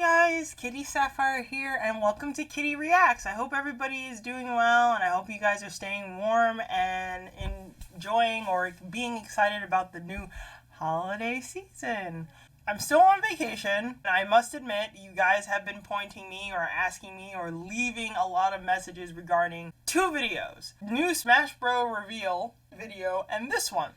guys, Kitty Sapphire here, and welcome to Kitty Reacts. I hope everybody is doing well, and I hope you guys are staying warm and enjoying or being excited about the new holiday season. I'm still on vacation, and I must admit, you guys have been pointing me or asking me or leaving a lot of messages regarding two videos. New Smash Bros. Reveal video, and this one.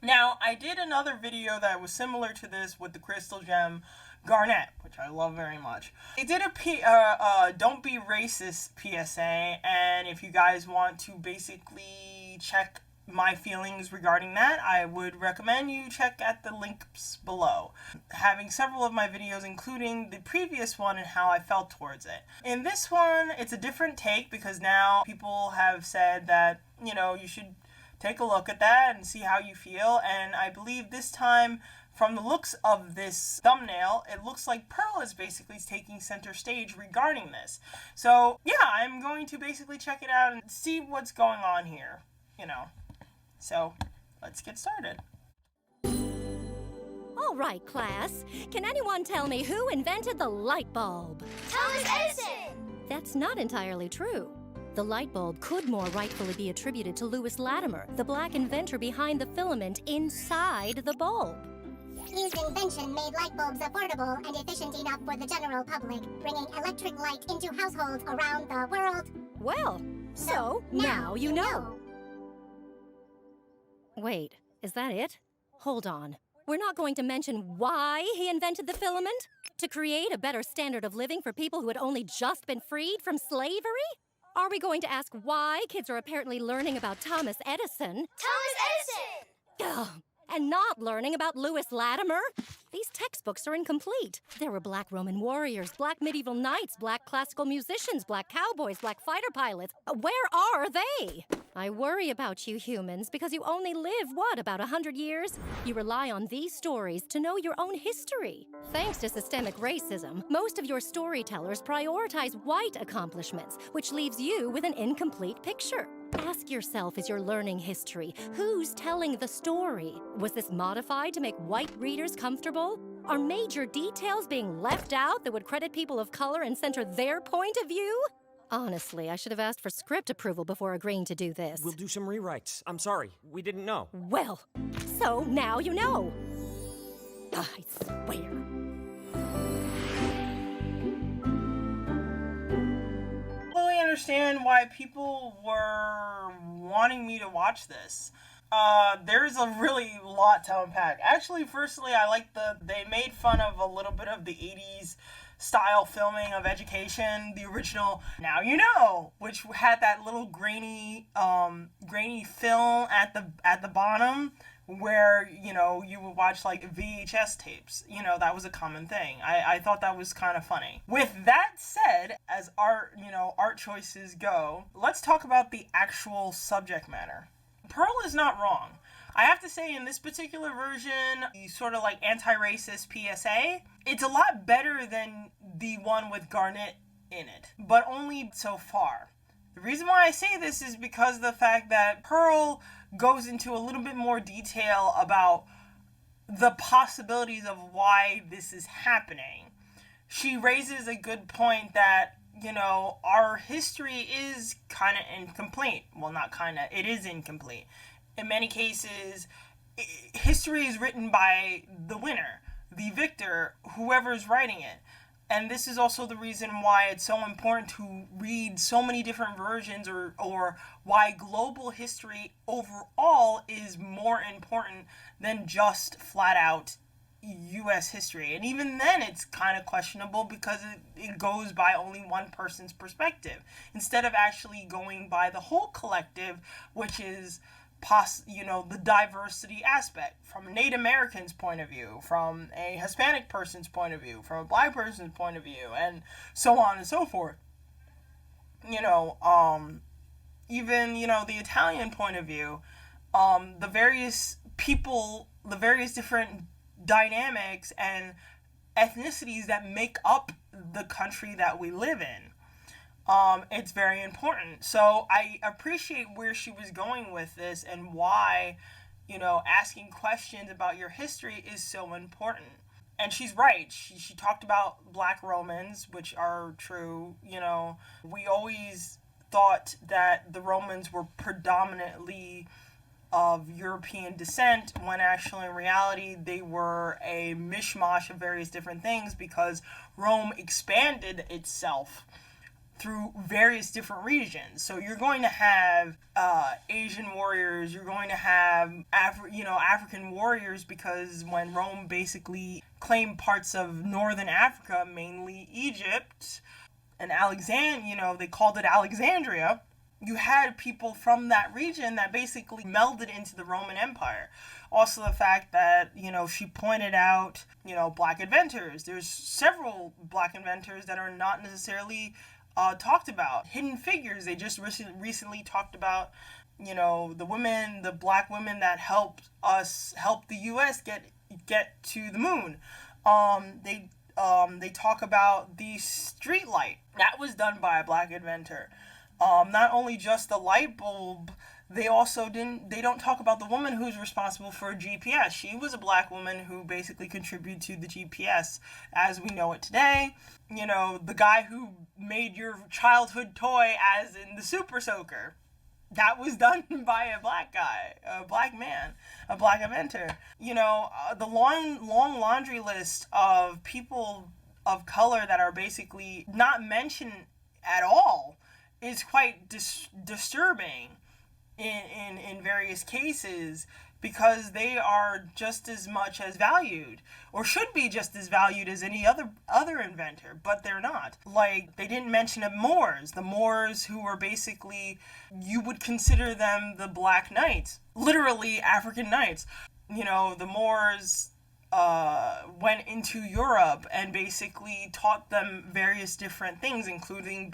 Now, I did another video that was similar to this with the Crystal Gem Garnet, which I love very much. They did a Don't Be Racist PSA, and if you guys want to basically check my feelings regarding that, I would recommend you check at the links below. Having several of my videos, including the previous one and how I felt towards it. In this one, it's a different take because now people have said that, you know, you should take a look at that and see how you feel, and I believe this time, from the looks of this thumbnail, it looks like Pearl is basically taking center stage regarding this. So, yeah, I'm going to basically check it out and see what's going on here, you know. So, let's get started. All right, class. Can anyone tell me who invented the light bulb? Thomas Edison! That's not entirely true. The light bulb could more rightfully be attributed to Lewis Latimer, the black inventor behind the filament inside the bulb. His invention made light bulbs affordable and efficient enough for the general public, bringing electric light into households around the world. Well, so now you know. Wait, is that it? Hold on. We're not going to mention why he invented the filament? To create a better standard of living for people who had only just been freed from slavery? Are we going to ask why kids are apparently learning about Thomas Edison? Thomas Edison! Ugh, and not learning about Lewis Latimer? These textbooks are incomplete. There were black Roman warriors, black medieval knights, black classical musicians, black cowboys, black fighter pilots. Where are they? I worry about you humans because you only live, what, about 100 years? You rely on these stories to know your own history. Thanks to systemic racism, most of your storytellers prioritize white accomplishments, which leaves you with an incomplete picture. Ask yourself as you're learning history, who's telling the story? Was this modified to make white readers comfortable? Are major details being left out that would credit people of color and center their point of view? Honestly, I should have asked for script approval before agreeing to do this. We'll do some rewrites. I'm sorry, we didn't know. Well, so now you know. I swear. I understand why people were wanting me to watch this. There's a really lot to unpack. Actually, firstly, I like they made fun of a little bit of the 80s style filming of Education, the original Now You Know, which had that little grainy film at the bottom where, you know, you would watch like VHS tapes. You know, that was a common thing. I thought that was kind of funny. With that said, as art choices go, let's talk about the actual subject matter. Pearl is not wrong. I have to say, in this particular version, the sort of like anti-racist PSA, it's a lot better than the one with Garnet in it, but only so far. The reason why I say this is because of the fact that Pearl goes into a little bit more detail about the possibilities of why this is happening. She raises a good point that, you know, our history is kind of incomplete. Well, not kind of, it is incomplete. In many cases, history is written by the winner, the victor, whoever's writing it. And this is also the reason why it's so important to read so many different versions, or why global history overall is more important than just flat out U.S. history. And even then, it's kind of questionable because it goes by only one person's perspective instead of actually going by the whole collective, which is the diversity aspect from a Native American's point of view, from a Hispanic person's point of view, from a black person's point of view, and so on and so forth. You know, even, you know, the Italian point of view, the various people, the various different dynamics and ethnicities that make up the country that we live in. It's very important. So I appreciate where she was going with this and why, you know, asking questions about your history is so important. And she's right. She talked about black Romans, which are true. We always thought that the Romans were predominantly of European descent, when actually in reality they were a mishmash of various different things, because Rome expanded itself through various different regions. So you're going to have Asian warriors, you're going to have African warriors, because when Rome basically claimed parts of northern Africa, mainly Egypt and Alexandria, they called it Alexandria, you had people from that region that basically melded into the Roman Empire. Also the fact that, she pointed out, black inventors. There's several black inventors that are not necessarily talked about. Hidden figures. They just recently talked about, the black women that help the U.S. get to the moon. They talk about the street light. That was done by a black inventor. Not only just the light bulb, they don't talk about the woman who's responsible for GPS. She was a black woman who basically contributed to the GPS as we know it today. The guy who made your childhood toy, as in the Super Soaker, that was done by a black guy, a black man, a black inventor. The long laundry list of people of color that are basically not mentioned at all is quite disturbing in various cases, because they are just as much as valued, or should be just as valued as any other inventor, but they're not. Like, they didn't mention the Moors who were basically, you would consider them the Black Knights, literally African knights. The Moors went into Europe and basically taught them various different things, including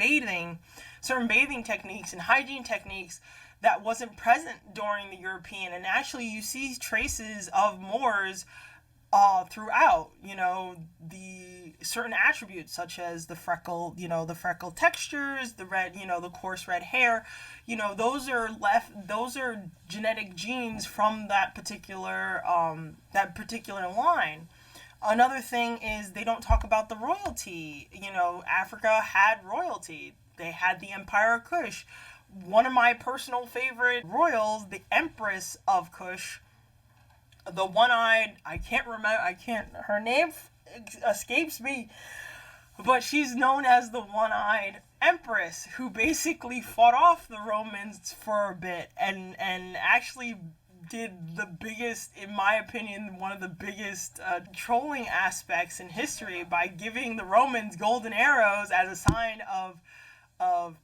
certain bathing techniques and hygiene techniques that wasn't present during the European. And actually you see traces of Moors throughout, the certain attributes such as the freckle textures, the red, the coarse red hair, those are genetic genes from that particular line. Another thing is they don't talk about the royalty. Africa had royalty. They had the Empire of Kush. One of my personal favorite royals, the Empress of Kush, the one-eyed, her name escapes me, but she's known as the one-eyed Empress, who basically fought off the Romans for a bit and actually did the biggest, in my opinion, one of the biggest trolling aspects in history by giving the Romans golden arrows as a sign of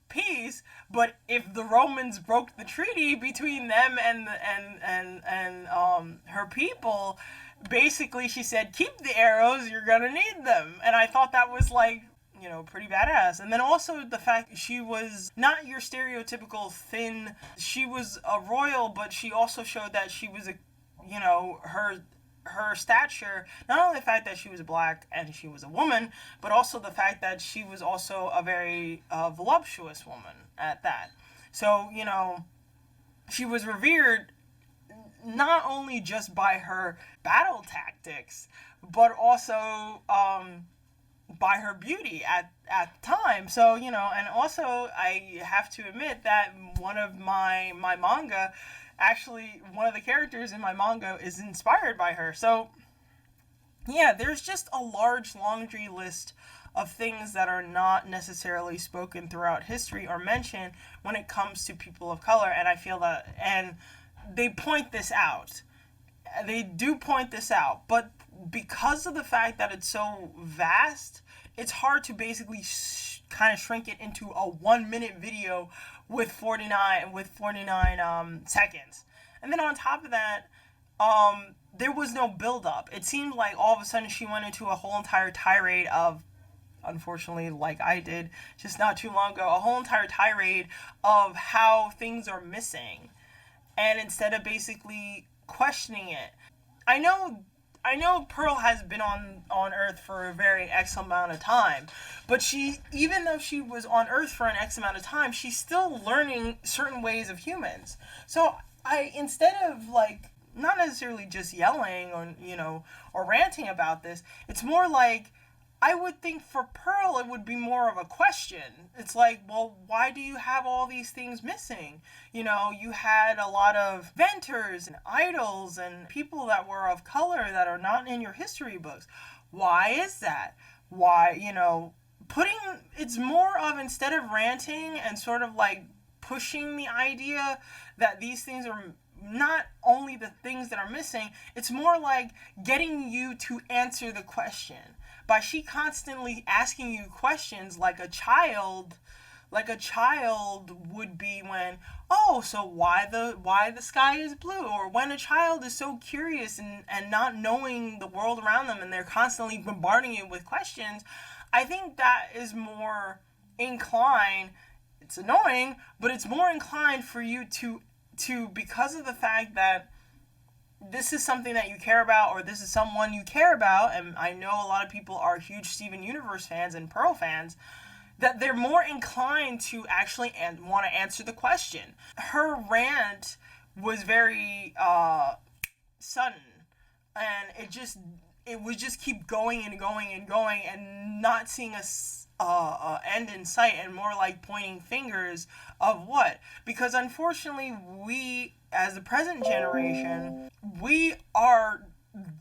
peace. But if the Romans broke the treaty between them and her people, basically she said, keep the arrows, you're gonna need them. And I thought that was pretty badass. And then also the fact she was not your stereotypical thin, she was a royal, but she also showed that she was her stature, not only the fact that she was black and she was a woman, but also the fact that she was also a very voluptuous woman at that. So, she was revered not only just by her battle tactics, but also by her beauty at the time. So, and also I have to admit that one of my manga, actually, one of the characters in my manga is inspired by her. So, yeah, there's just a large laundry list of things that are not necessarily spoken throughout history or mentioned when it comes to people of color. And I feel that, and they point this out. They do point this out. But because of the fact that it's so vast, it's hard to basically kind of shrink it into a 1-minute video with 49 seconds. And then on top of that, there was no build up. It seemed like all of a sudden she went into a whole entire tirade of, unfortunately, like I did just not too long ago, a whole entire tirade of how things are missing. And instead of basically questioning it, I know Pearl has been on Earth for a very X amount of time, but even though she was on Earth for an X amount of time, she's still learning certain ways of humans. So instead of not necessarily just yelling or, or ranting about this. It's more like, I would think for Pearl it would be more of a question. It's like, well, why do you have all these things missing? You had a lot of inventors and idols and people that were of color that are not in your history books. Why is that? Why, it's more of, instead of ranting and sort of like pushing the idea that these things are not only the things that are missing, it's more like getting you to answer the question. By she constantly asking you questions like a child would be when, oh, so why the sky is blue? Or when a child is so curious and not knowing the world around them and they're constantly bombarding you with questions, I think that is more inclined, it's annoying, but it's more inclined for you to because of the fact that this is something that you care about, or this is someone you care about, and I know a lot of people are huge Steven Universe fans and Pearl fans, that they're more inclined to actually want to answer the question. Her rant was very sudden, and it would just keep going and going and going, and not seeing a end in sight, and more like pointing fingers of what? Because unfortunately, we, as the present generation, we are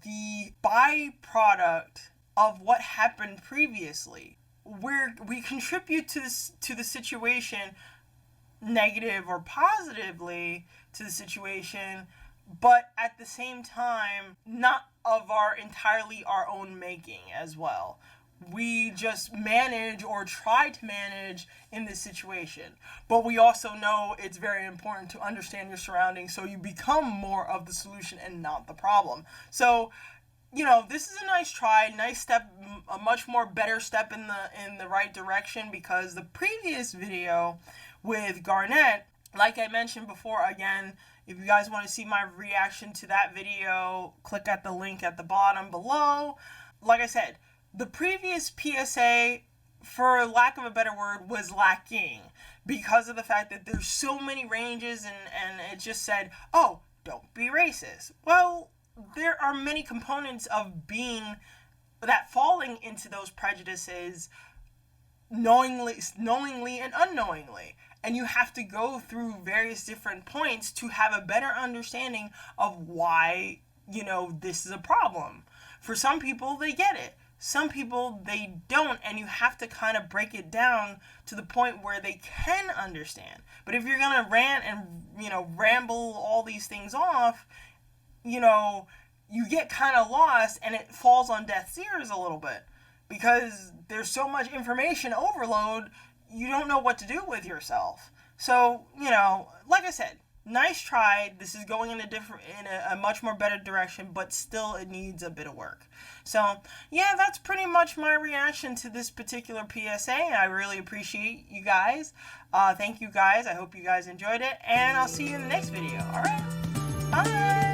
the byproduct of what happened previously. We contribute to the situation, negative or positively to the situation, but at the same time, not of entirely our own making as well. We just manage or try to manage in this situation. But we also know it's very important to understand your surroundings so you become more of the solution and not the problem. So, this is a nice try, nice step, a much more better step in the right direction, because the previous video with Garnet, like I mentioned before, again, if you guys want to see my reaction to that video, click at the link at the bottom below. Like I said, the previous PSA, for lack of a better word, was lacking because of the fact that there's so many ranges, and it just said, oh, don't be racist. Well, there are many components of falling into those prejudices knowingly and unknowingly. And you have to go through various different points to have a better understanding of why, this is a problem. For some people, they get it. Some people, they don't, and you have to kind of break it down to the point where they can understand. But if you're going to rant and, ramble all these things off, you get kind of lost, and it falls on deaf's ears a little bit. Because there's so much information overload, you don't know what to do with yourself. So, like I said, nice try. This is going in a much more better direction, but still it needs a bit of work. So, yeah, that's pretty much my reaction to this particular PSA. I really appreciate you guys. Thank you guys. I hope you guys enjoyed it, and I'll see you in the next video. All right. Bye.